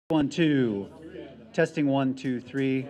1, 2. Testing 1, 2, 3.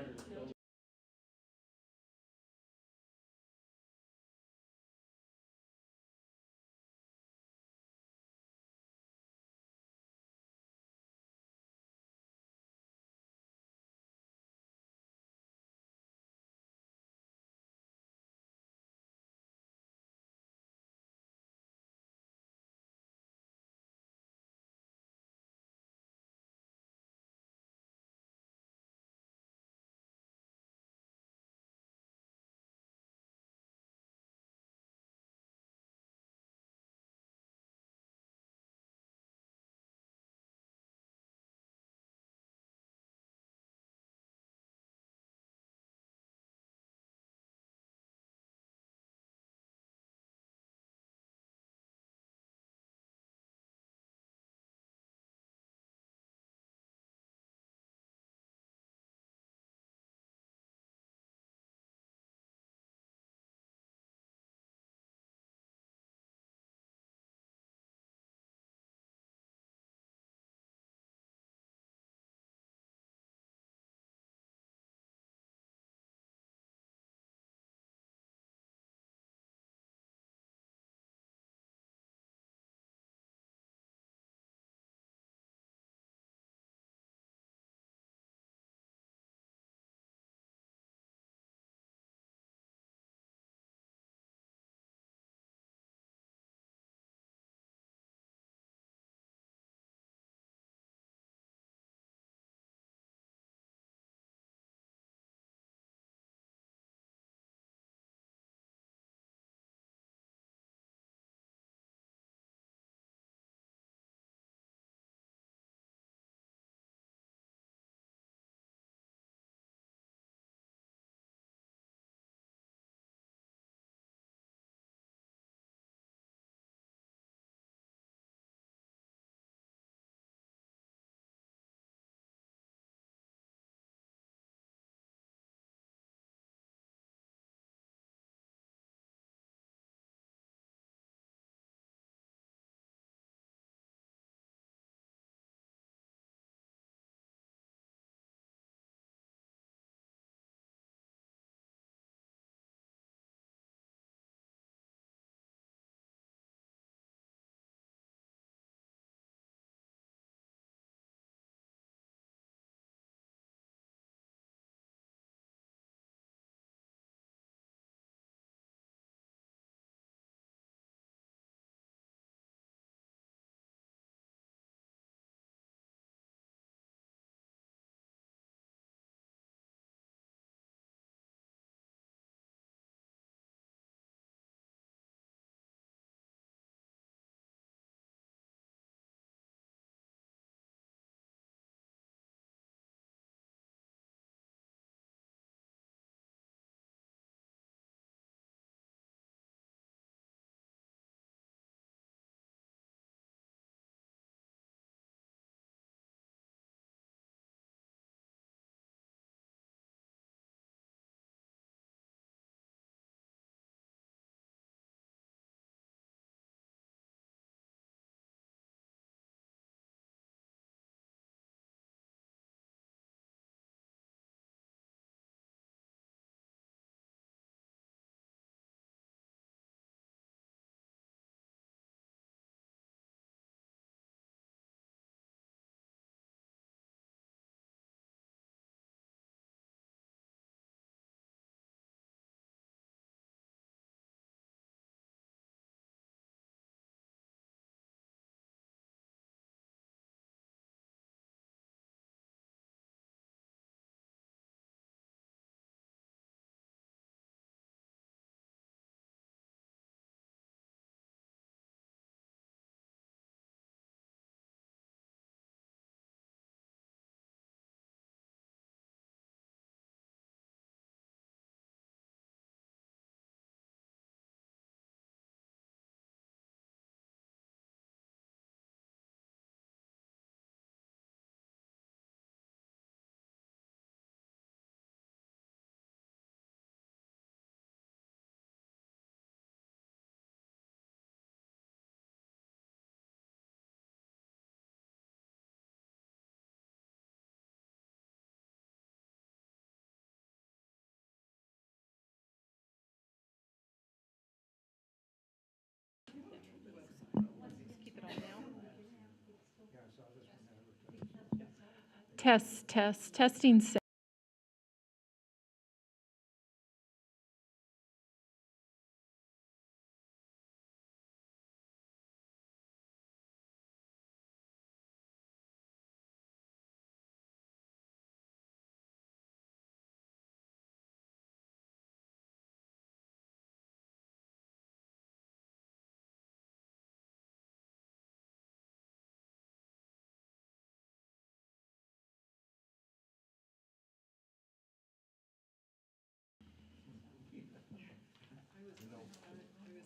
Testing.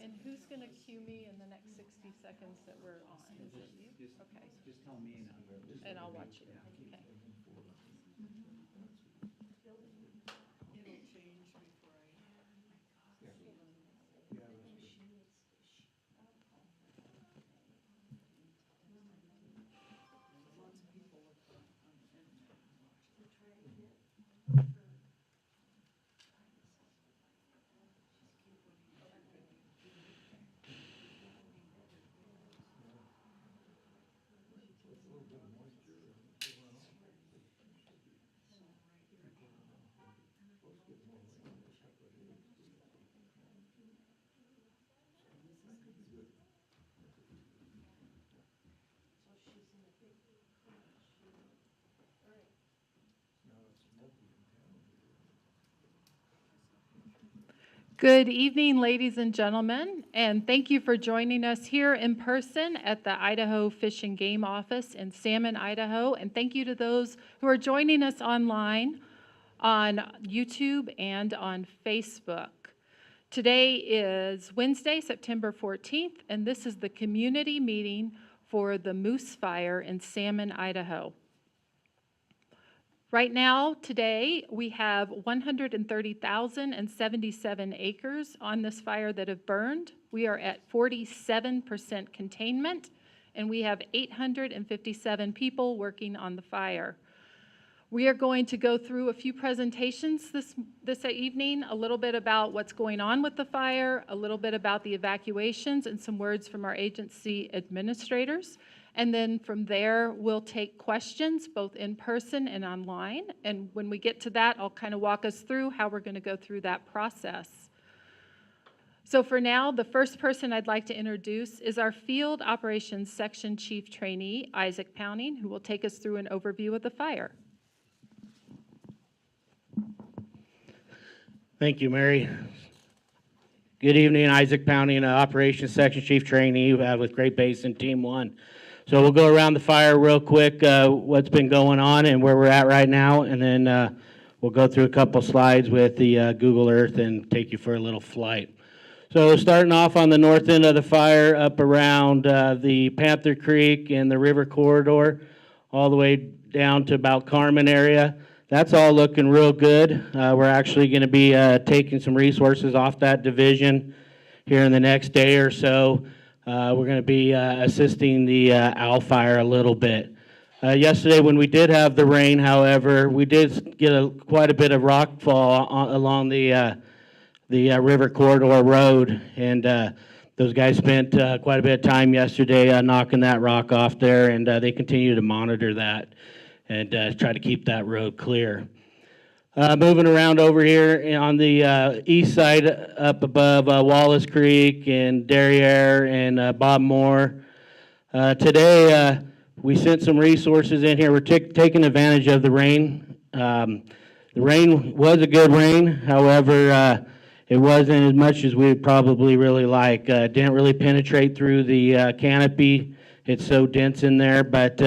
And who's going to cue me in the next 60 seconds that we're on? Is it you? Okay. Just tell me And I'll watch you. Okay. Good evening, ladies and gentlemen, and thank you for joining us here in person at the Idaho Fish and Game Office in Salmon, Idaho. And thank you to those who are joining us online on YouTube and on Facebook. Today is Wednesday, September 14th, and this is the community meeting for the Moose Fire in Salmon, Idaho. Right now, today, we have 130,077 acres on this fire that have burned. We are at 47% containment, and we have 857 people working on the fire. We are going to go through a few presentations this evening, a little bit about what's going on with the fire, a little bit about the evacuations, and some words from our agency administrators. And then from there, we'll take questions both in person and online. And when we get to that, I'll kind of walk us through how we're going to go through that process. So for now, the first person I'd like to introduce is our Field Operations Section Chief Trainee, Isaac Pounding, who will take us through an overview of the fire. Thank you, Mary. Good evening, Isaac Pounding, Operations Section Chief Trainee with Great Basin Team 1. So we'll go around the fire real quick, what's been going on and where we're at right now, and then we'll go through a couple slides with the Google Earth and take you for a little flight. So starting off on the north end of the fire, up around the Panther Creek and the river corridor, all the way down to about Carmen area. That's all looking real good. We're actually going to be taking some resources off that division here in the next day or so. We're going to be assisting the owl fire a little bit. Yesterday when we did have the rain, however, we did get quite a bit of rock fall along the river corridor road, and those guys spent quite a bit of time yesterday knocking that rock off there, and they continue to monitor that and try to keep that road clear. Moving around over here on the east side up above Wallace Creek and Derriere and Bob Moore. Today we sent some resources in here. We're taking advantage of the rain. The rain was a good rain, however, it wasn't as much as we'd probably really like. Didn't really penetrate through the canopy. It's so dense in there, but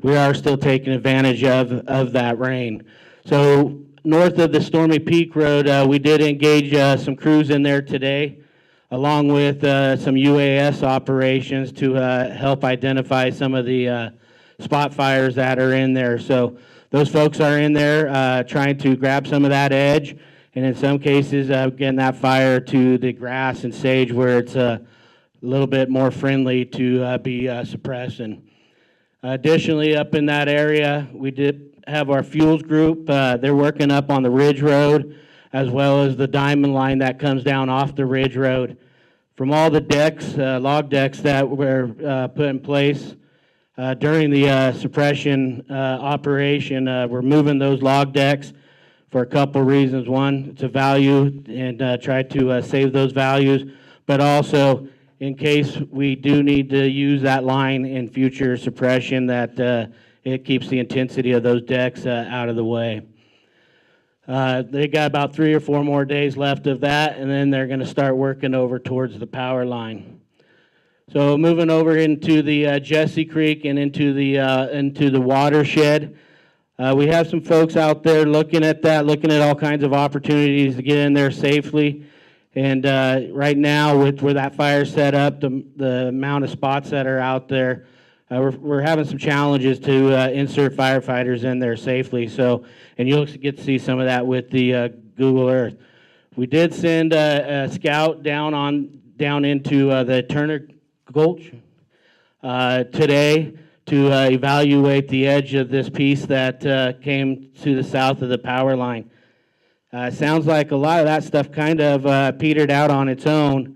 we are still taking advantage of that rain. So north of the Stormy Peak Road, we did engage some crews in there today, along with some UAS operations to help identify some of the spot fires that are in there. So those folks are in there trying to grab some of that edge, and in some cases getting that fire to the grass and sage where it's a little bit more friendly to be suppressing. Additionally, up in that area, we did have our fuels group. They're working up on the Ridge Road, as well as the diamond line that comes down off the Ridge Road. From all the decks, log decks that were put in place, During the suppression operation, we're moving those log decks for a couple reasons. One, it's a value and try to save those values, but also in case we do need to use that line in future suppression, that it keeps the intensity of those decks out of the way. They got about 3 or 4 more days left of that, and then they're going to start working over towards the power line. So moving over into the Jesse Creek and into the watershed, we have some folks out there looking at that, looking at all kinds of opportunities to get in there safely. And right now, with where that fire set up, the amount of spots that are out there, we're having some challenges to insert firefighters in there safely. So, and you'll get to see some of that with the Google Earth. We did send a scout down into the Turner Gulch today to evaluate the edge of this piece that came to the south of the power line. Sounds like a lot of that stuff kind of petered out on its own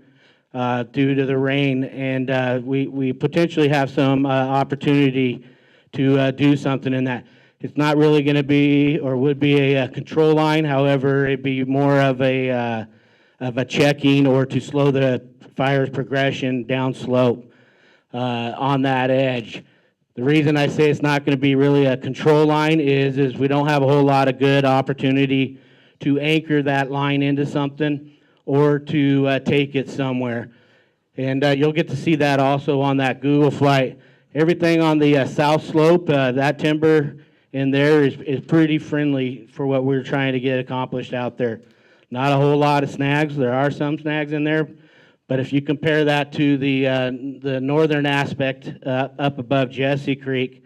due to the rain, and we potentially have some opportunity to do something in that. It's not really going to be, or would be, a control line. However, it'd be more of a checking or to slow the fire's progression down slope on that edge. The reason I say it's not going to be really a control line is we don't have a whole lot of good opportunity to anchor that line into something or to take it somewhere. And you'll get to see that also on that Google flight. Everything on the south slope, that timber in there is pretty friendly for what we're trying to get accomplished out there. Not a whole lot of snags. There are some snags in there, but if you compare that to the northern aspect up above Jesse Creek,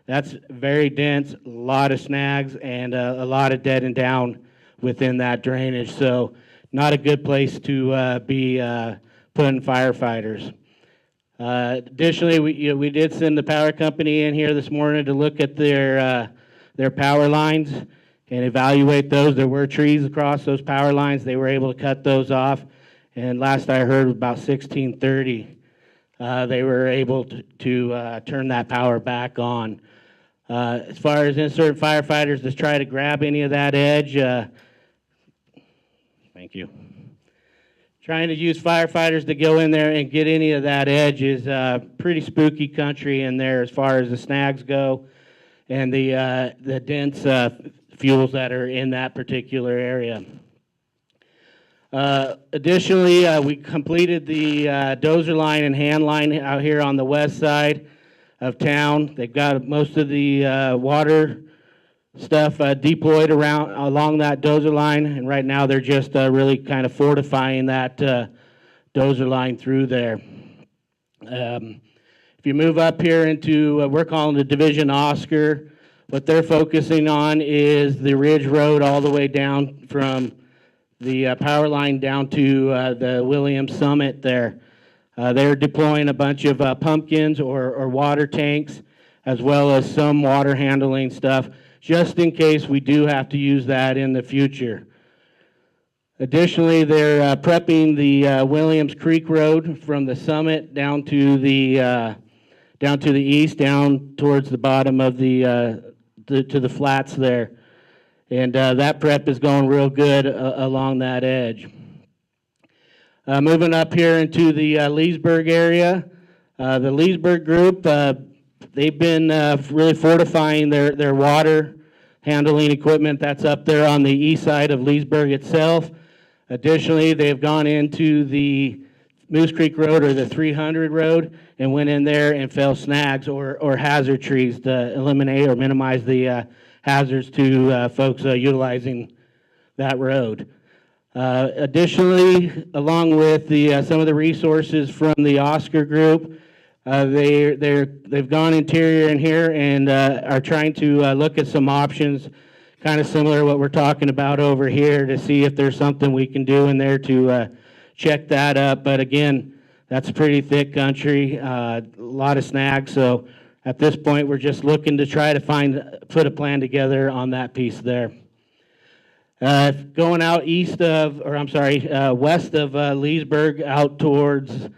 that's very dense, a lot of snags, and a lot of dead and down within that drainage. So not a good place to be putting firefighters. Additionally, we did send the power company in here this morning to look at their power lines and evaluate those. There were trees across those power lines. They were able to cut those off. And last I heard, about 1630, they were able to turn that power back on. As far as insert firefighters to try to grab any of that edge, thank you. Trying to use firefighters to go in there and get any of that edge is pretty spooky country in there as far as the snags go and the dense fuels that are in that particular area. Additionally, we completed the dozer line and hand line out here on the west side of town. They've got most of the water stuff deployed along that dozer line, and right now they're just really kind of fortifying that dozer line through there. If you move up here into, we're calling the Division Oscar, what they're focusing on is the Ridge Road all the way down from the power line down to the Williams Summit there. They're deploying a bunch of pumpkins or water tanks, as well as some water handling stuff, just in case we do have to use that in the future. Additionally, they're prepping the Williams Creek Road from the summit down to the east, down towards the bottom of to the flats there. And that prep is going real good along that edge. Moving up here into the Leesburg area, the Leesburg group, they've been really fortifying their water handling equipment that's up there on the east side of Leesburg itself. Additionally, they've gone into the Moose Creek Road or the 300 Road and went in there and fell snags or hazard trees to eliminate or minimize the hazards to folks utilizing that road. Additionally, along with some of the resources from the Oscar group, they've gone interior in here and are trying to look at some options, kind of similar to what we're talking about over here, to see if there's something we can do in there to check that up. But again, that's pretty thick country, a lot of snags. So at this point, we're just looking to try to put a plan together on that piece there. Going out west of Leesburg, out towards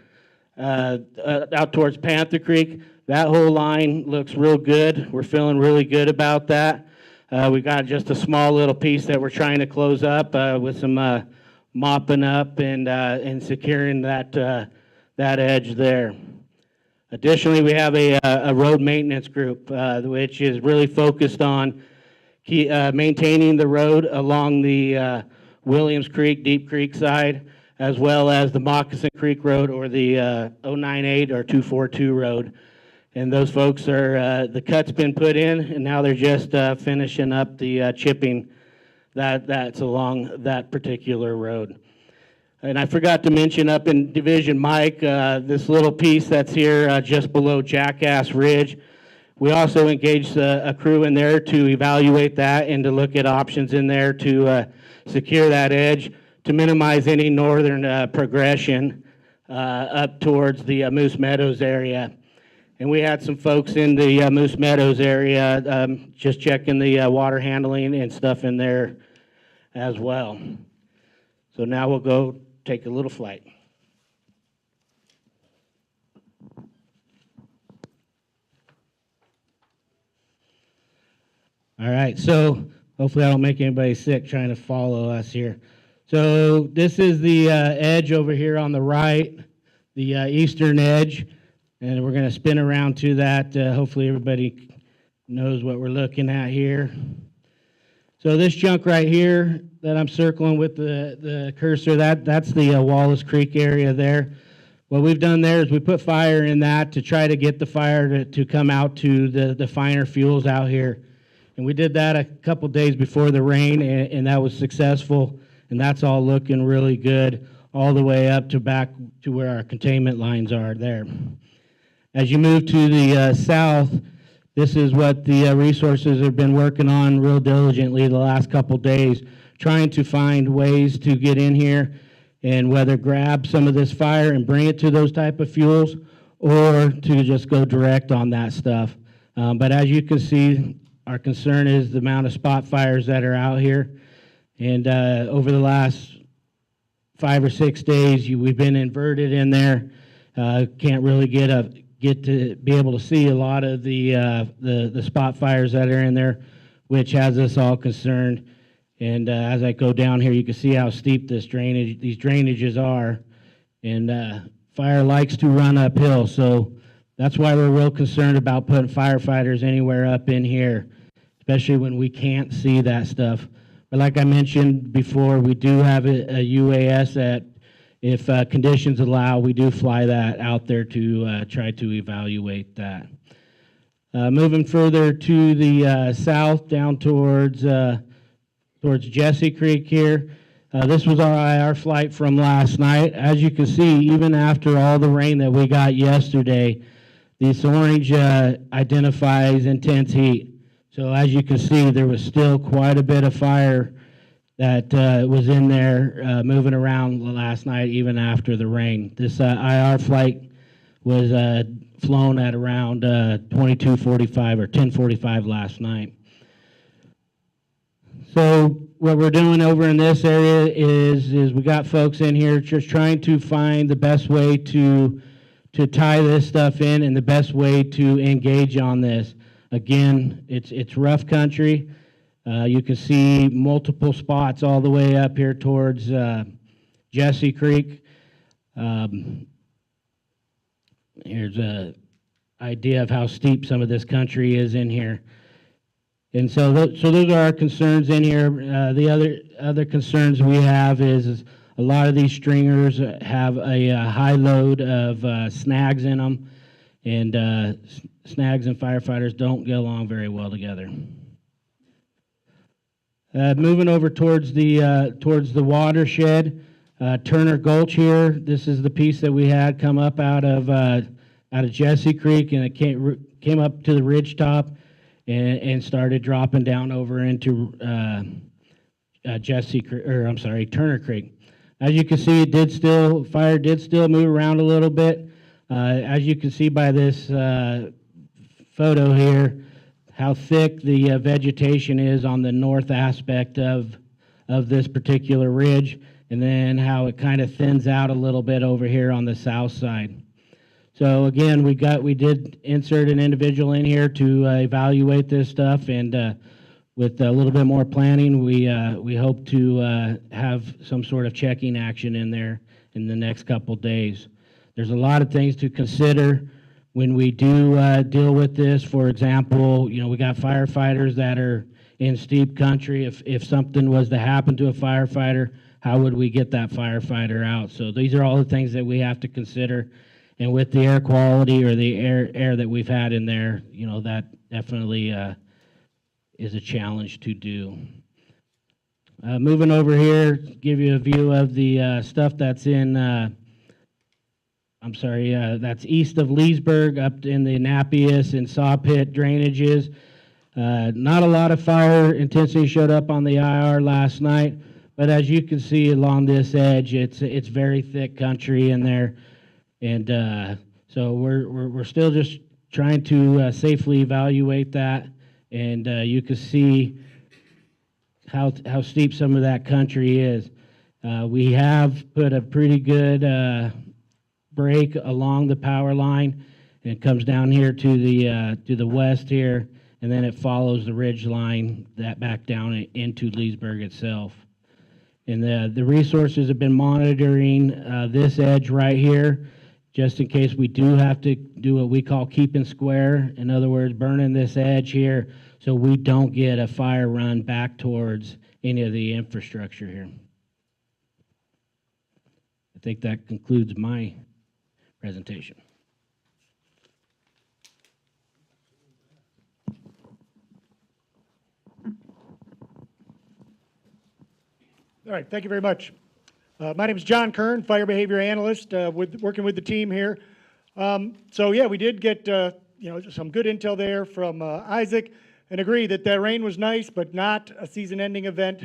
Panther Creek, That whole line looks real good. We're feeling really good about that. We got just a small little piece that we're trying to close up with some mopping up and securing that edge there. Additionally, we have a road maintenance group, which is really focused on maintaining the road along the Williams Creek, Deep Creek side, as well as the Moccasin Creek Road or the 098 or 242 road. And those folks are, the cut's been put in, and now they're just finishing up the chipping that's along that particular road. And I forgot to mention up in Division Mike, this little piece that's here just below Jackass Ridge. We also engaged a crew in there to evaluate that and to look at options in there to secure that edge to minimize any northern progression up towards the Moose Meadows area. And we had some folks in the Moose Meadows area just checking the water handling and stuff in there as well. So now we'll go take a little flight. All right, so hopefully I don't make anybody sick trying to follow us here. So this is the edge over here on the right, the eastern edge, and we're going to spin around to that. Hopefully everybody knows what we're looking at here. So this chunk right here that I'm circling with the cursor, that's the Wallace Creek area there. What we've done there is we put fire in that to try to get the fire to come out to the finer fuels out here. And we did that a couple days before the rain, and that was successful. And that's all looking really good all the way up to back to where our containment lines are there. As you move to the south, this is what the resources have been working on real diligently the last couple days, trying to find ways to get in here and whether grab some of this fire and bring it to those type of fuels or to just go direct on that stuff. But as you can see, our concern is the amount of spot fires that are out here. And over the last 5 or 6 days, we've been inverted in there. Can't really get to be able to see a lot of the spot fires that are in there, which has us all concerned. And as I go down here, you can see how steep these drainages are. And fire likes to run uphill, so that's why we're real concerned about putting firefighters anywhere up in here, especially when we can't see that stuff. But like I mentioned before, we do have a UAS that, if conditions allow, we do fly that out there to try to evaluate that. Moving further to the south, down towards Jesse Creek here. This was our IR flight from last night. As you can see, even after all the rain that we got yesterday, this orange identifies intense heat. So as you can see, there was still quite a bit of fire that was in there moving around last night, even after the rain. This IR flight was flown at around 22:45 or 10:45 last night. So what we're doing over in this area is we got folks in here just trying to find the best way to tie this stuff in and the best way to engage on this. Again, it's rough country. You can see multiple spots all the way up here towards Jesse Creek. Here's an idea of how steep some of this country is in here. And so those are our concerns in here. The other concerns we have is a lot of these stringers have a high load of snags in them, and snags and firefighters don't get along very well together. Moving over towards the watershed, Turner Gulch here. This is the piece that we had come up out of Jesse Creek, and it came up to the ridge top and started dropping down over into Turner Creek. As you can see, fire did still move around a little bit. As you can see by this photo here, how thick the vegetation is on the north aspect of this particular ridge, and then how it kind of thins out a little bit over here on the south side. So again, we did insert an individual in here to evaluate this stuff, and with a little bit more planning, we hope to have some sort of checking action in there in the next couple days. There's a lot of things to consider when we do deal with this. For example, we got firefighters that are in steep country. If something was to happen to a firefighter, how would we get that firefighter out? So these are all the things that we have to consider. And with the air quality or the air that we've had in there, that definitely is a challenge to do. Moving over here, give you a view of the stuff that's in, that's east of Leesburg, up in the Annapolis and Saw Pit drainages. Not a lot of fire intensity showed up on the IR last night, but as you can see along this edge, it's very thick country in there. And so we're still just trying to safely evaluate that, and you can see how steep some of that country is. We have put a pretty good break along the power line, and it comes down here to the west here, and then it follows the ridge line that back down into Leesburg itself. And the resources have been monitoring this edge right here, just in case we do have to do what we call keeping square. In other words, burning this edge here so we don't get a fire run back towards any of the infrastructure here. I think that concludes my presentation. All right, thank you very much. My name is John Kern, Fire Behavior Analyst, working with the team here. So yeah, we did get some good intel there from Isaac, and agree that rain was nice, but not a season-ending event.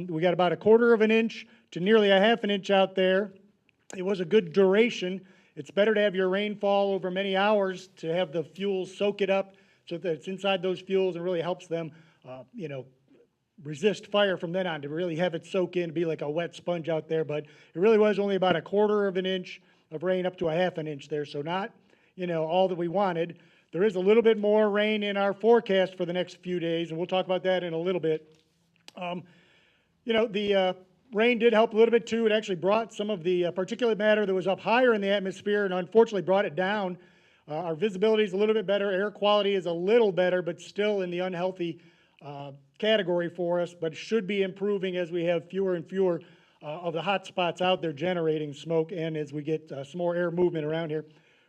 We got about 1/4 of an inch to nearly 1/2 an inch out there. It was a good duration. It's better to have your rainfall over many hours to have the fuels soak it up so that it's inside those fuels and really helps them, resist fire from then on, to really have it soak in, be like a wet sponge out there. But it really was only about 1/4 of an inch of rain up to 1/2 an inch there, so not all that we wanted. There is a little bit more rain in our forecast for the next few days, and we'll talk about that in a little bit. The rain did help a little bit too. It actually brought some of the particulate matter that was up higher in the atmosphere, and unfortunately brought it down. Our visibility is a little bit better, air quality is a little better, but still in the unhealthy category for us, but should be improving as we have fewer and fewer of the hot spots out there generating smoke, and as we get some more air movement around here.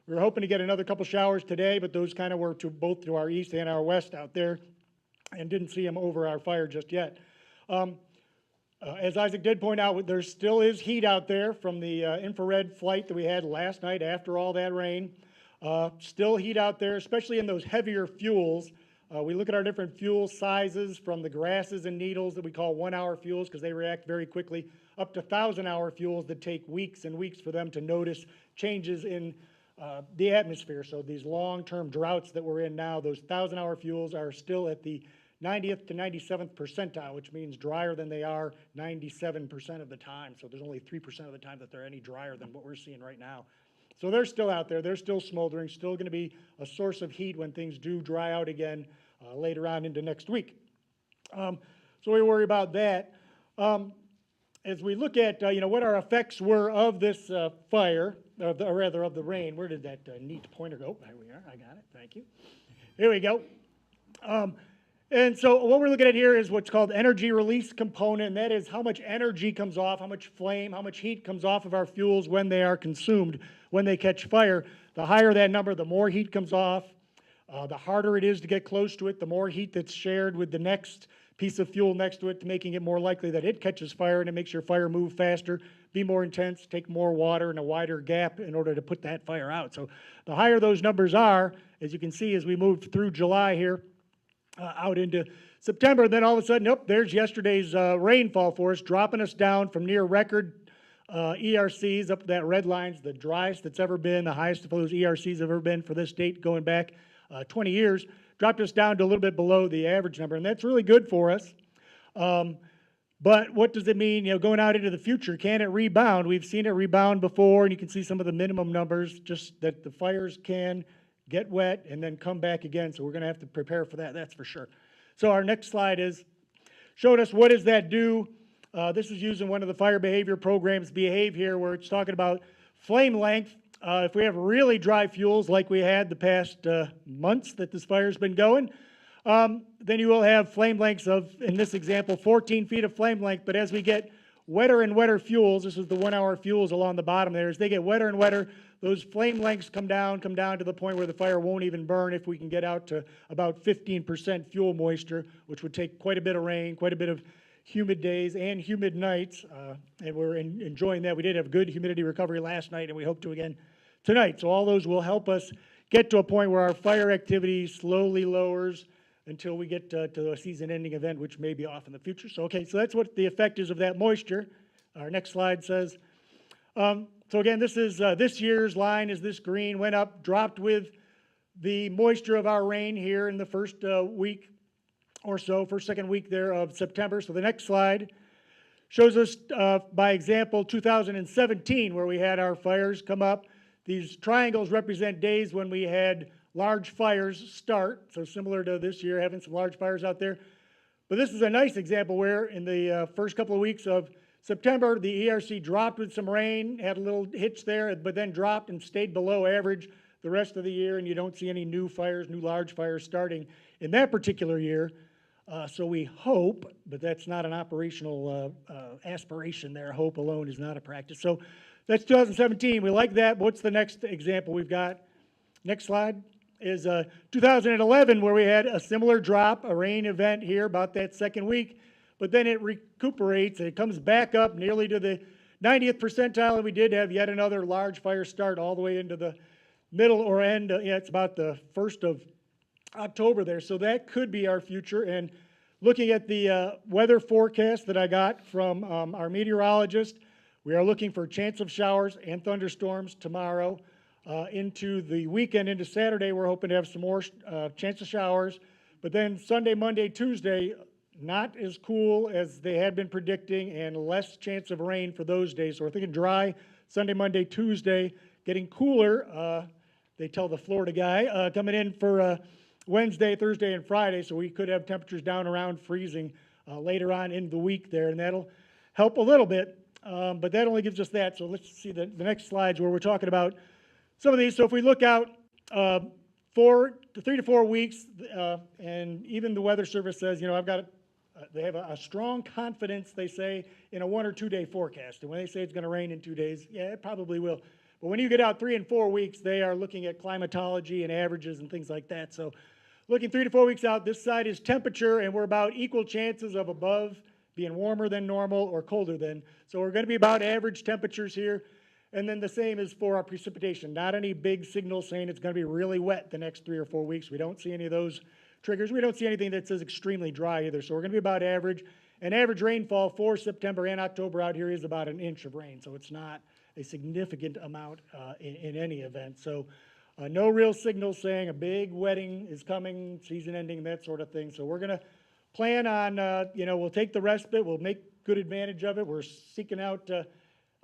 We were hoping to get another couple showers today, but those kind of were both to our east and our west out there, and didn't see them over our fire just yet. As Isaac did point out, there still is heat out there from the infrared flight that we had last night after all that rain. Still heat out there, especially in those heavier fuels. We look at our different fuel sizes, from the grasses and needles that we call 1-hour fuels because they react very quickly, up to 1,000-hour fuels that take weeks and weeks for them to notice changes in the atmosphere. So these long-term droughts that we're in now, those 1,000-hour fuels are still at the 90th to 97th percentile, which means drier than they are 97% of the time. So there's only 3% of the time that they're any drier than what we're seeing right now. So they're still out there, they're still smoldering, still going to be a source of heat when things do dry out again later on into next week. So we worry about that. As we look at what our effects were of this fire, or rather of the rain. Where did that neat pointer go? There we are, I got it, thank you. Here we go. And so what we're looking at here is what's called energy release component, and that is how much energy comes off, how much flame, how much heat comes off of our fuels when they are consumed, when they catch fire. The higher that number, the more heat comes off. The harder it is to get close to it, the more heat that's shared with the next piece of fuel next to it, making it more likely that it catches fire, and it makes your fire move faster, be more intense, take more water and a wider gap in order to put that fire out. So the higher those numbers are, as you can see as we moved through July here, out into September, then all of a sudden, there's yesterday's rainfall for us, dropping us down from near record ERCs up to that red line's the driest it's ever been, the highest of those ERCs have ever been for this date going back 20 years, dropped us down to a little bit below the average number, and that's really good for us. But what does it mean, going out into the future? Can it rebound? We've seen it rebound before, and you can see some of the minimum numbers, just that the fires can get wet and then come back again. So we're going to have to prepare for that, that's for sure. So our next slide showed us what does that do. This is using one of the fire behavior programs, Behave here, where it's talking about flame length. If we have really dry fuels like we had the past months that this fire's been going, then you will have flame lengths of, in this example, 14 feet of flame length. But as we get wetter and wetter fuels, this is the 1 hour fuels along the bottom there, as they get wetter and wetter, those flame lengths come down to the point where the fire won't even burn if we can get out to about 15% fuel moisture, which would take quite a bit of rain, quite a bit of humid days and humid nights, and we're enjoying that. We did have good humidity recovery last night, and we hope to again tonight. So all those will help us get to a point where our fire activity slowly lowers until we get to a season-ending event, which may be off in the future. So, okay, so that's what the effect is of that moisture. Our next slide says, so again, this is this year's line is this green, went up, dropped with the moisture of our rain here in the first week or so, second week there of September. So the next slide shows us, by example, 2017, where we had our fires come up. These triangles represent days when we had large fires start, so similar to this year, having some large fires out there. But this is a nice example where in the first couple of weeks of September, the ERC dropped with some rain, had a little hitch there, but then dropped and stayed below average the rest of the year, and you don't see any new large fires starting in that particular year. So we hope, but that's not an operational aspiration there. Hope alone is not a practice. So that's 2017. We like that. What's the next example we've got? Next slide is 2011, where we had a similar drop, a rain event here about that second week, but then it recuperates. It comes back up nearly to the 90th percentile, and we did have yet another large fire start all the way into the middle or end. It's about the 1st of October there. So that could be our future. And looking at the weather forecast that I got from our meteorologist, we are looking for chance of showers and thunderstorms tomorrow. Into the weekend, into Saturday, we're hoping to have some more chance of showers. But then Sunday, Monday, Tuesday, not as cool as they had been predicting, and less chance of rain for those days. So we're thinking dry Sunday, Monday, Tuesday, getting cooler. They tell the Florida guy coming in for Wednesday, Thursday, and Friday. So we could have temperatures down around freezing later on in the week there, and that'll help a little bit. But that only gives us that. So let's see the next slides where we're talking about some of these. So if we look out 3 to 4 weeks, and even the Weather Service says, they have a strong confidence, they say, in a 1 or 2 day forecast. And when they say it's going to rain in 2 days, yeah, it probably will. But when you get out 3 and 4 weeks, they are looking at climatology and averages and things like that. So looking 3 to 4 weeks out, this side is temperature, and we're about equal chances of above being warmer than normal or colder than. So we're going to be about average temperatures here. And then the same is for our precipitation. Not any big signal saying it's going to be really wet the next 3 or 4 weeks. We don't see any of those triggers. We don't see anything that says extremely dry either. So we're going to be about average. And average rainfall for September and October out here is about 1 inch of rain. So it's not a significant amount in any event. So no real signal saying a big wetting is coming, season ending, that sort of thing. So we're going to plan on, we'll take the respite. We'll make good advantage of it. We're seeking out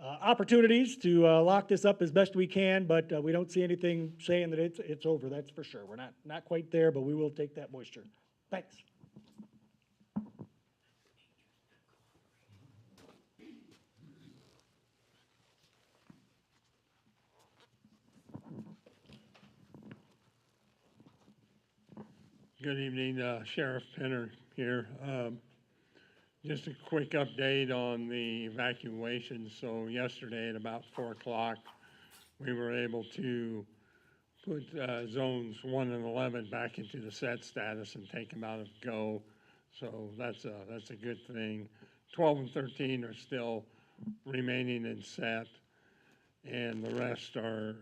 opportunities to lock this up as best we can, but we don't see anything saying that it's over, that's for sure. We're not quite there, but we will take that moisture. Thanks. Good evening, Sheriff Penner here. Just a quick update on the evacuation. So yesterday at about 4 o'clock, we were able to put zones 1 and 11 back into the set status and take them out of go. So that's a good thing. 12 and 13 are still remaining in set, and the rest are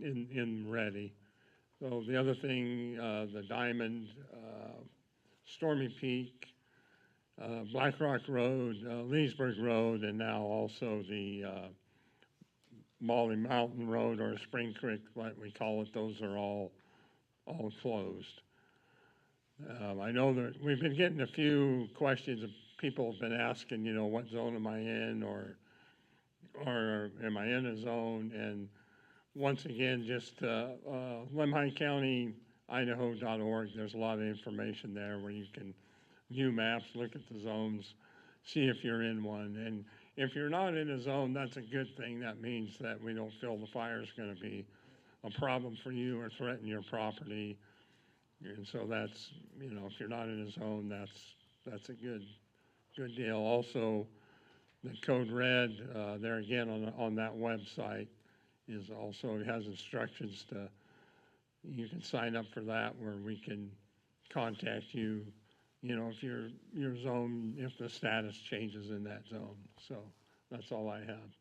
in ready. So the other thing, the Diamond, Stormy Peak, Black Rock Road, Leesburg Road, and now also the Molly Mountain Road, or Spring Creek, like we call it, those are all closed. I know that we've been getting a few questions people have been asking, you know, what zone am I in, or am I in a zone? And once again, just lemhicounty.idaho.org, there's a lot of information there where you can view maps, look at the zones, see if you're in one. And if you're not in a zone, that's a good thing. That means that we don't feel the fire is going to be a problem for you or threaten your property. And so that's, you know, if you're not in a zone, that's a good deal. Also, the code red, there again on that website is also, it has instructions to, you can sign up for that where we can contact you, you know, if your zone, if the status changes in that zone. So that's all I have.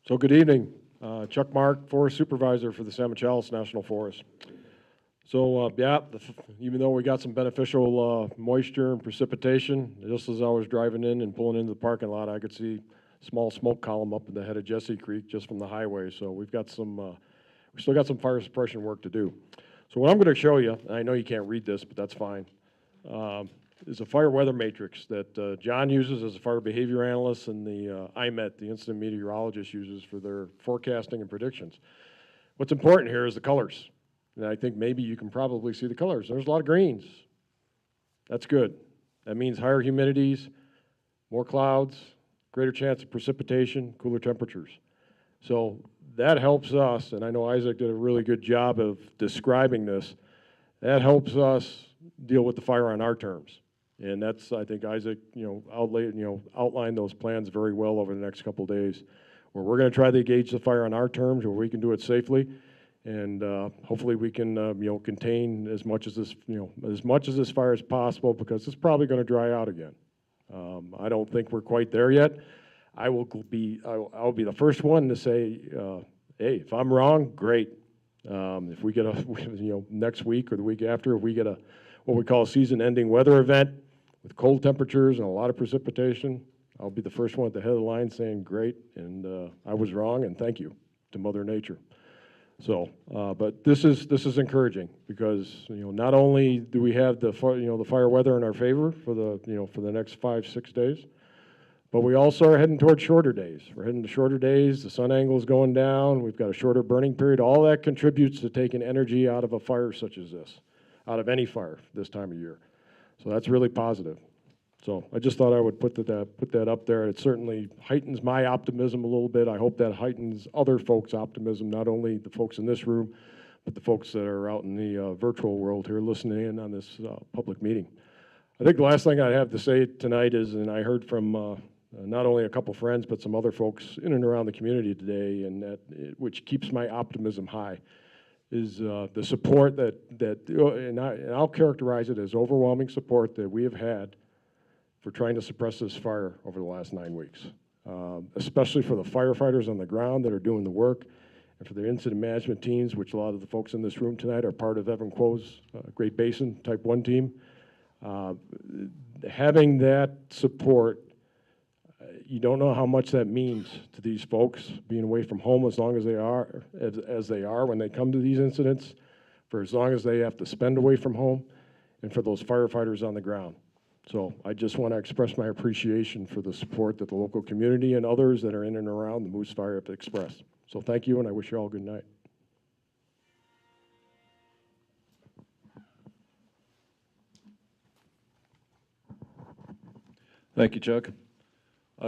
So good evening. Chuck Mark, Forest Supervisor for the San Michaelis National Forest. So yeah, even though we got some beneficial moisture and precipitation, just as I was driving in and pulling into the parking lot, I could see a small smoke column up at the head of Jesse Creek just from the highway. So we've got some, we still got some fire suppression work to do. So what I'm going to show you, and I know you can't read this, but that's fine, is a fire weather matrix that John uses as a fire behavior analyst, and the IMET, the incident meteorologist, uses for their forecasting and predictions. What's important here is the colors. And I think maybe you can probably see the colors. There's a lot of greens. That's good. That means higher humidities, more clouds, greater chance of precipitation, cooler temperatures. So that helps us, and I know Isaac did a really good job of describing this. That helps us deal with the fire on our terms. And that's, I think Isaac, outlined those plans very well over the next couple of days, where we're going to try to gauge the fire on our terms, where we can do it safely. And hopefully we can, contain as much as this fire as possible, because it's probably going to dry out again. I don't think we're quite there yet. I'll be the first one to say, hey, if I'm wrong, great. If we get a, next week or the week after, if we get what we call a season-ending weather event with cold temperatures and a lot of precipitation, I'll be the first one at the head of the line saying, great, and I was wrong, and thank you to Mother Nature. So, but this is encouraging, because not only do we have the fire weather in our favor for the next 5-6 days, but we also are heading towards shorter days. We're heading to shorter days. The sun angle is going down. We've got a shorter burning period. All that contributes to taking energy out of a fire such as this, out of any fire this time of year. So that's really positive. So I just thought I would put that up there. It certainly heightens my optimism a little bit. I hope that heightens other folks' optimism, not only the folks in this room, but the folks that are out in the virtual world here listening in on this public meeting. I think the last thing I have to say tonight is, and I heard from not only a couple friends, but some other folks in and around the community today, and which keeps my optimism high, is the support and I'll characterize it as overwhelming support that we have had for trying to suppress this fire over the last 9 weeks, especially for the firefighters on the ground that are doing the work, and for their incident management teams, which a lot of the folks in this room tonight are part of Evan Quo's Great Basin Type 1 team. Having that support, you don't know how much that means to these folks being away from home as long as they are, as they are when they come to these incidents, for as long as they have to spend away from home, and for those firefighters on the ground. So I just want to express my appreciation for the support that the local community and others that are in and around the Moose Fire have expressed. So thank you, and I wish you all a good night. Thank you, Chuck.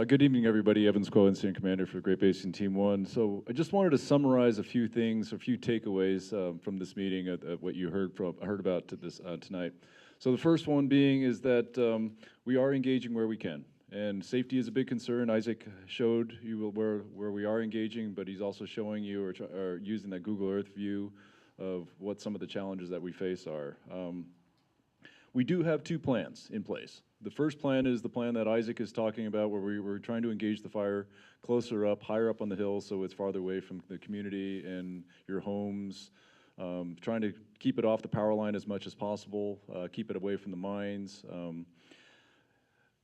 Good evening, everybody. Evans Quo, Incident Commander for Great Basin Team 1. So I just wanted to summarize a few things, a few takeaways from this meeting, what you heard about tonight. So the first one being is that we are engaging where we can, and safety is a big concern. Isaac showed you where we are engaging, but he's also showing you or using that Google Earth view of what some of the challenges that we face are. We do have 2 plans in place. The first plan is the plan that Isaac is talking about, where we're trying to engage the fire closer up, higher up on the hill, so it's farther away from the community and your homes, trying to keep it off the power line as much as possible, keep it away from the mines.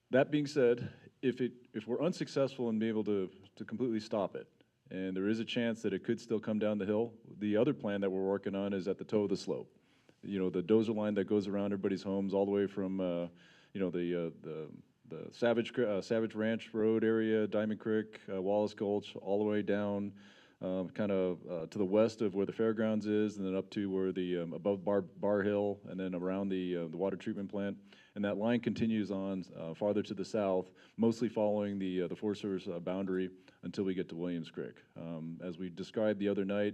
That being said, if we're unsuccessful in being able to completely stop it, And there is a chance that it could still come down the hill. The other plan that we're working on is at the toe of the slope. You know, the dozer line that goes around everybody's homes all the way from, you know, the Savage Ranch Road area, Diamond Creek, Wallace Gulch, all the way down kind of to the west of where the fairgrounds is, and then up to where the above Bar Hill, and then around the water treatment plant. And that line continues on farther to the south, mostly following the Forest Service boundary until we get to Williams Creek. As we described the other night,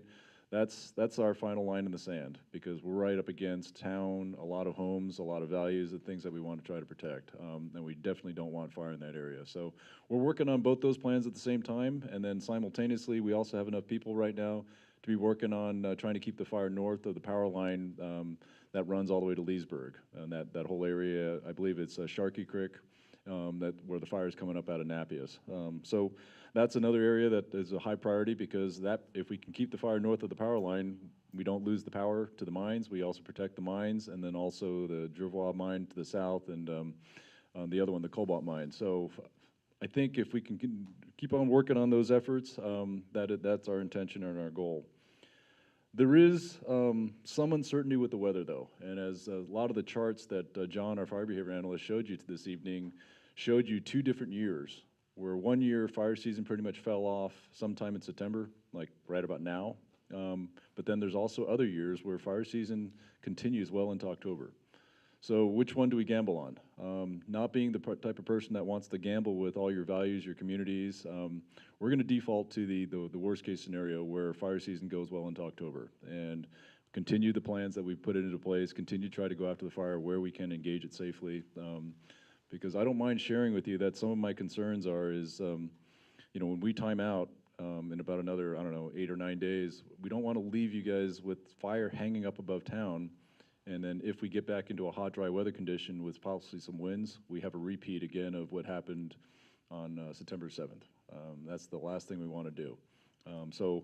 that's our final line in the sand, because we're right up against town, a lot of homes, a lot of values and things that we want to try to protect. And we definitely don't want fire in that area. So we're working on both those plans at the same time, and then simultaneously, we also have enough people right now to be working on trying to keep the fire north of the power line that runs all the way to Leesburg. And that whole area, I believe it's Sharkey Creek, where the fire is coming up out of Napius. So that's another area that is a high priority, because if we can keep the fire north of the power line, we don't lose the power to the mines. We also protect the mines, and then also the Jervois mine to the south, and the other one, the cobalt mine. So I think if we can keep on working on those efforts, that's our intention and our goal. There is some uncertainty with the weather, though, and as a lot of the charts that John, our fire behavior analyst, showed you this evening, showed you 2 different years, where one year fire season pretty much fell off sometime in September, like right about now, but then there's also other years where fire season continues well into October. So which one do we gamble on? Not being the type of person that wants to gamble with all your values, your communities, we're going to default to the worst case scenario, where fire season goes well into October, and continue the plans that we've put into place, continue to try to go after the fire where we can engage it safely. Because I don't mind sharing with you that some of my concerns is, you know, when we time out in about another, I don't know, 8 or 9 days, we don't want to leave you guys with fire hanging up above town. And then if we get back into a hot, dry weather condition with possibly some winds, we have a repeat again of what happened on September 7th. That's the last thing we want to do. So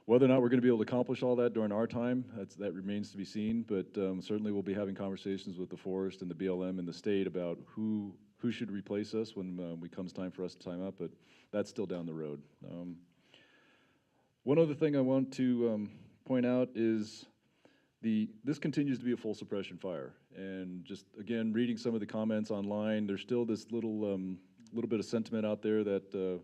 whether or not we're going to be able to accomplish all that during our time, that remains to be seen. But certainly we'll be having conversations with the forest and the BLM and the state about who should replace us when it comes time for us to time up. But that's still down the road. One other thing I want to point out is this continues to be a full suppression fire. And just, again, reading some of the comments online, there's still this little bit of sentiment out there that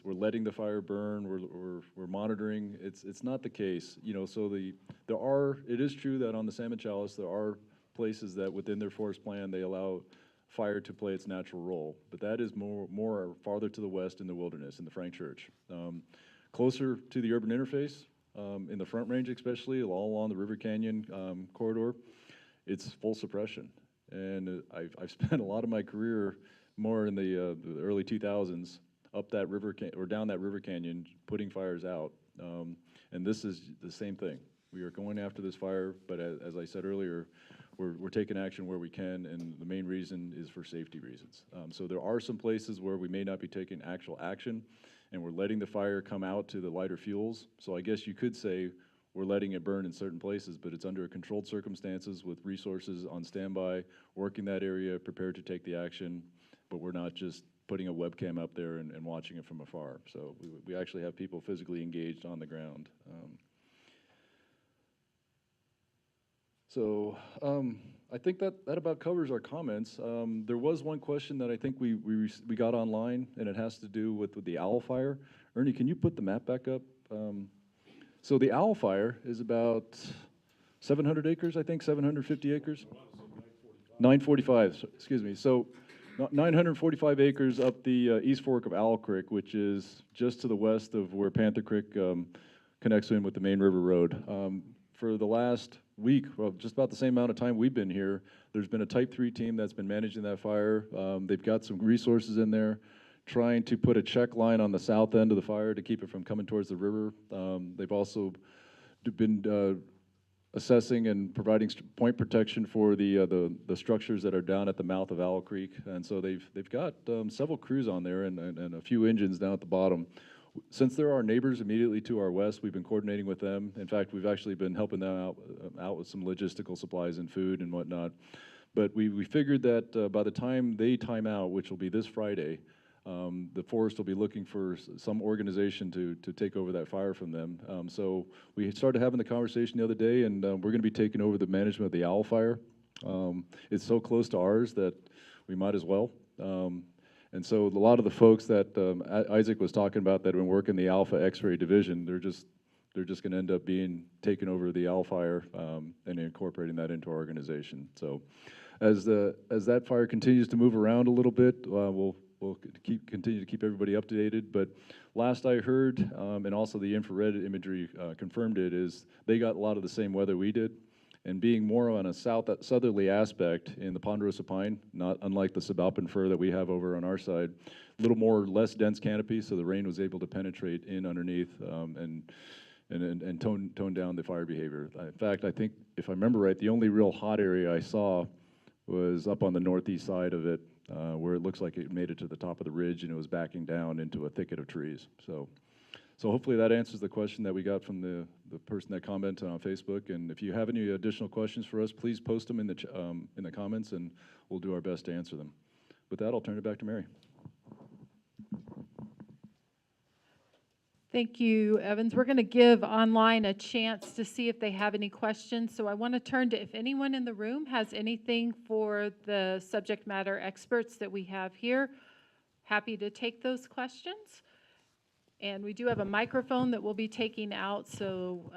we're letting the fire burn, we're monitoring. It's not the case, you know. So it is true that on the Salmon Chalice there are places that within their forest plan they allow fire to play its natural role, but that is more farther to the west in the wilderness, in the Frank Church, closer to the urban interface. In the Front Range especially, all along the River Canyon corridor, it's full suppression. And I've spent a lot of my career more in the early 2000s up that river or down that River Canyon putting fires out. And this is the same thing. We are going after this fire, but as I said earlier, we're taking action where we can, and the main reason is for safety reasons. So there are some places where we may not be taking actual action, and we're letting the fire come out to the lighter fuels. So I guess you could say we're letting it burn in certain places, but it's under controlled circumstances with resources on standby, working that area, prepared to take the action, but we're not just putting a webcam up there and watching it from afar. So we actually have people physically engaged on the ground. I think that about covers our comments. There was one question that I think we got online, and it has to do with the owl fire. Ernie, can you put the map back up? So the owl fire is about 700 acres, I think, 750 acres? 945, excuse me. So 945 acres up the East Fork of Owl Creek, which is just to the west of where Panther Creek connects in with the main river road. For the last week, well, just about the same amount of time we've been here, there's been a Type 3 team that's been managing that fire. They've got some resources in there, trying to put a check line on the south end of the fire to keep it from coming towards the river. They've also been assessing and providing point protection for the structures that are down at the mouth of Owl Creek. And so they've got several crews on there and a few engines down at the bottom. Since there are neighbors immediately to our west, we've been coordinating with them. In fact, we've actually been helping them out with some logistical supplies and food and whatnot. But we figured that by the time they time out, which will be this Friday, the forest will be looking for some organization to take over that fire from them. So we started having the conversation the other day, and we're going to be taking over the management of the owl fire. It's so close to ours that we might as well. And so a lot of the folks that Isaac was talking about that have been working the Alpha X-ray division, they're just going to end up taking over the owl fire and incorporating that into our organization. So as that fire continues to move around a little bit, we'll continue to keep everybody updated. But last I heard, and also the infrared imagery confirmed it, is they got a lot of the same weather we did. And being more on a southerly aspect in the ponderosa pine, not unlike the subalpine fir that we have over on our side, a little less dense canopy, so the rain was able to penetrate in underneath and tone down the fire behavior. In fact, I think, if I remember right, the only real hot area I saw was up on the northeast side of it, where it looks like it made it to the top of the ridge and it was backing down into a thicket of trees. So hopefully that answers the question that we got from the person that commented on Facebook. And if you have any additional questions for us, please post them in the comments, and we'll do our best to answer them. With that, I'll turn it back to Mary. Thank you, Evans. We're going to give online a chance to see if they have any questions. So I want to turn to if anyone in the room has anything for the subject matter experts that we have here. Happy to take those questions. And we do have a microphone that we'll be taking out, so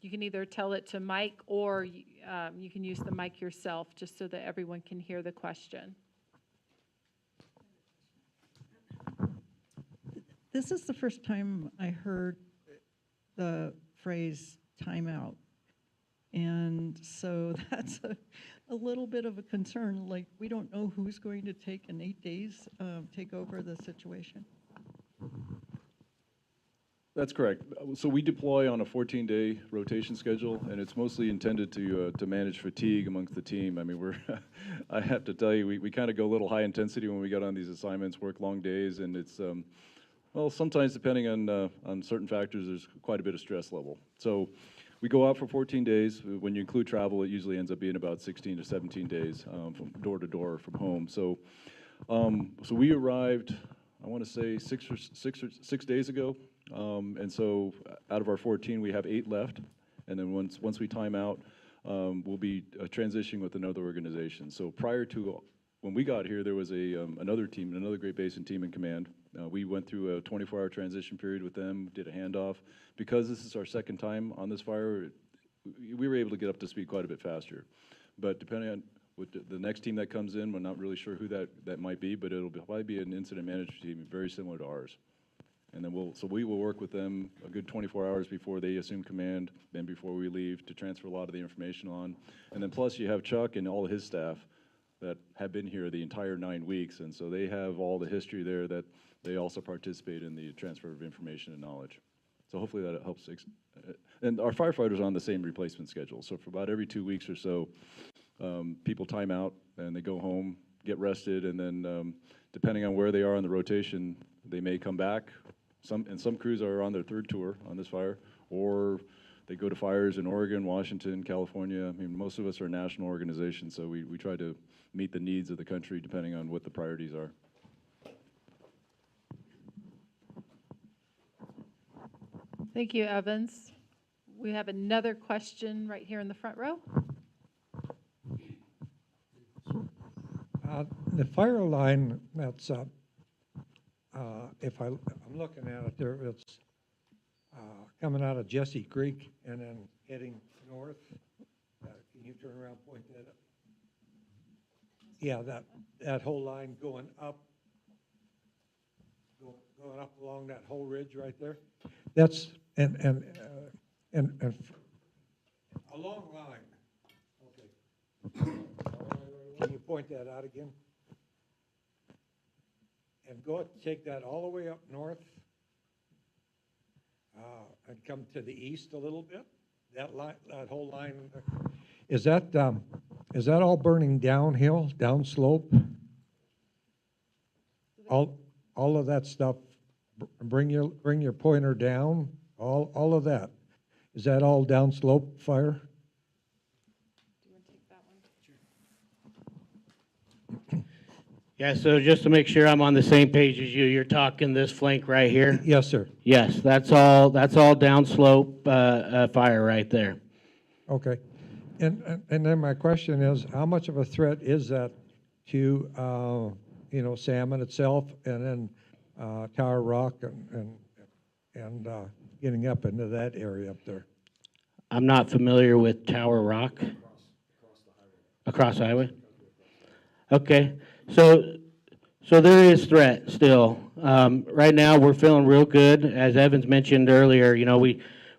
you can either tell it to Mike or you can use the mic yourself, just so that everyone can hear the question. This is the first time I heard the phrase timeout. And so that's a little bit of a concern. Like, we don't know who's going to take in 8 days, take over the situation. That's correct. So we deploy on a 14-day rotation schedule, and it's mostly intended to manage fatigue amongst the team. I mean, I have to tell you, we kind of go a little high intensity when we get on these assignments, work long days, and it's, well, sometimes depending on certain factors, there's quite a bit of stress level. So we go out for 14 days. When you include travel, it usually ends up being about 16 to 17 days from door to door from home. So we arrived, I want to say 6 days ago. And so out of our 14, we have 8 left. And then once we time out, we'll be transitioning with another organization. So prior to when we got here, there was another team, another Great Basin team in command. We went through a 24-hour transition period with them, did a handoff. Because this is our second time on this fire, we were able to get up to speed quite a bit faster. But depending on with the next team that comes in, we're not really sure who that might be, but it'll probably be an incident management team very similar to ours. And then we will work with them a good 24 hours before they assume command, then before we leave to transfer a lot of the information on. And then plus you have Chuck and all of his staff that have been here the entire 9 weeks, and so they have all the history there that they also participate in the transfer of information and knowledge. So hopefully that helps. And our firefighters are on the same replacement schedule. So for about every 2 weeks or so, people time out and they go home, get rested, and then depending on where they are on the rotation, they may come back. Some crews are on their 3rd tour on this fire, or they go to fires in Oregon, Washington, California. I mean, most of us are a national organization, so we try to meet the needs of the country depending on what the priorities are. Thank you, Evans. We have another question right here in the front row. The fire line that's if I'm looking at it there, it's coming out of Jesse Creek and then heading north. Can you turn around, point that up? Yeah, that whole line going up along that whole ridge right there. That's and a long line. Okay. Can you point that out again? And take that all the way up north and come to the east a little bit. That whole line. Is that all burning downhill, downslope? All of that stuff. Bring your pointer down. All of that. Is that all downslope fire? Do you want to take that one? Yeah, so just to make sure I'm on the same page as you, you're talking this flank right here? Yes, sir. Yes, that's all downslope, fire right there. Okay. And then my question is, how much of a threat is that to, salmon itself and then Tower Rock and getting up into that area up there? I'm not familiar with Tower Rock. Across the highway? Okay, so there is threat still. Right now, we're feeling real good. As Evans mentioned earlier,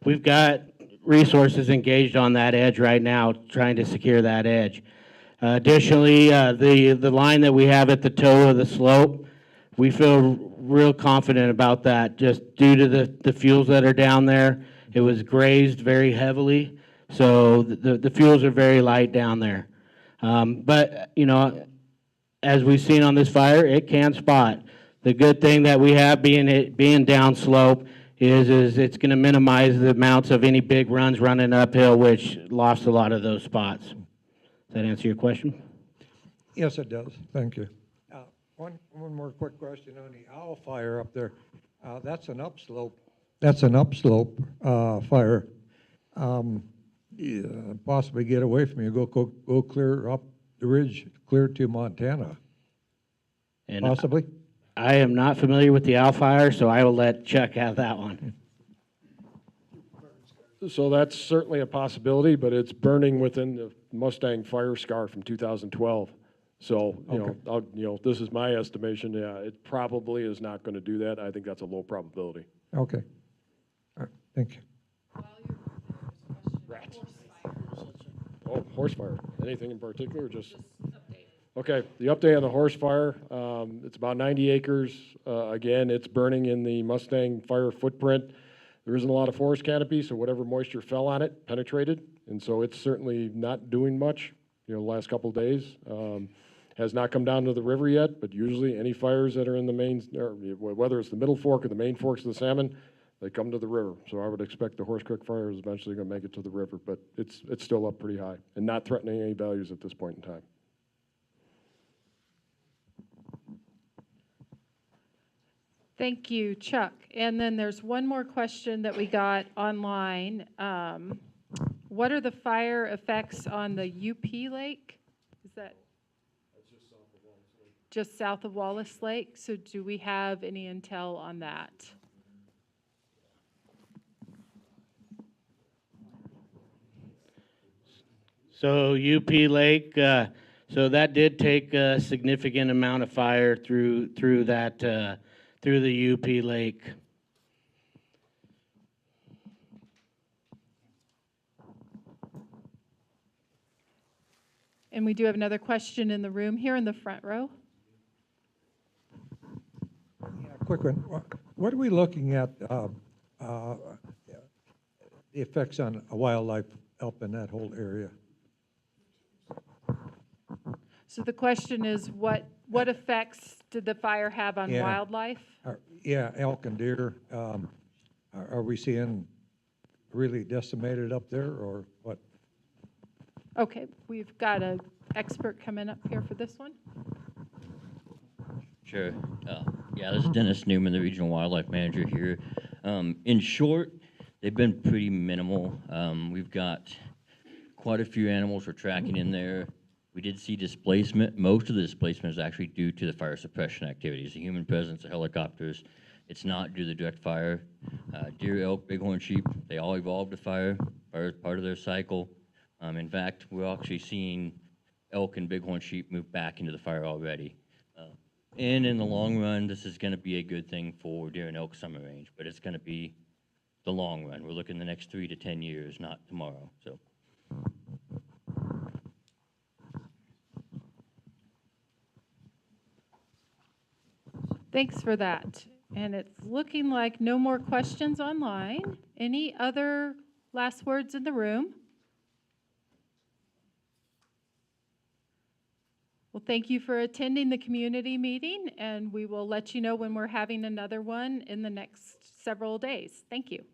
we've got resources engaged on that edge right now, trying to secure that edge. Additionally, the line that we have at the toe of the slope, we feel real confident about that, just due to the fuels that are down there. It was grazed very heavily, so the fuels are very light down there. But, as we've seen on this fire, it can spot. The good thing that we have being downslope is it's going to minimize the amounts of any big runs running uphill, which lost a lot of those spots. Does that answer your question? Yes, it does. Thank you. One more quick question on the owl fire up there. That's an upslope. That's an upslope fire. Yeah, possibly get away from you. Go clear up the ridge, clear to Montana. And Possibly. I am not familiar with the owl fire, so I will let Chuck have that one. So that's certainly a possibility, but it's burning within the Mustang fire scar from 2012. So, this is my estimation. Yeah, it probably is not going to do that. I think that's a low probability. Okay. All right. Thank you. Rats. Oh, horse fire. Anything in particular, or just? Okay, the update on the horse fire, it's about 90 acres. Again, it's burning in the Mustang fire footprint. There isn't a lot of forest canopy, so whatever moisture fell on it penetrated, and so it's certainly not doing much, the last couple of days. Has not come down to the river yet, but usually any fires that are in the main, or whether it's the middle fork or the main forks of the salmon, they come to the river. So I would expect the Horse Creek fire is eventually going to make it to the river, but it's still up pretty high and not threatening any values at this point in time. Thank you, Chuck. And then there's one more question that we got online. What are the fire effects on the UP Lake? Is that? That's just south of Wallace Lake. Just south of Wallace Lake. So do we have any intel on that? So UP Lake, so that did take a significant amount of fire through the UP Lake. And we do have another question in the room here in the front row. Yeah, quick one. What are we looking at, the effects on wildlife up in that whole area? So the question is, what effects did the fire have on Yeah. wildlife? Yeah, elk and deer. Are we seeing really decimated up there, or what? Okay, we've got an expert coming up here for this one. Sure. Yeah, this is Dennis Newman, the Regional Wildlife Manager here. In short, they've been pretty minimal. We've got quite a few animals we're tracking in there. We did see displacement. Most of the displacement is actually due to the fire suppression activities, the human presence, the helicopters. It's not due to the direct fire. Deer, elk, bighorn sheep, they all evolved to fire. Fire is part of their cycle. In fact, we're actually seeing elk and bighorn sheep move back into the fire already. And in the long run, this is going to be a good thing for deer and elk summer range, but it's going to be the long run. We're looking the next 3 to 10 years, not tomorrow. So. Thanks for that. And it's looking like no more questions online. Any other last words in the room? Well, thank you for attending the community meeting, and we will let you know when we're having another one in the next several days. Thank you.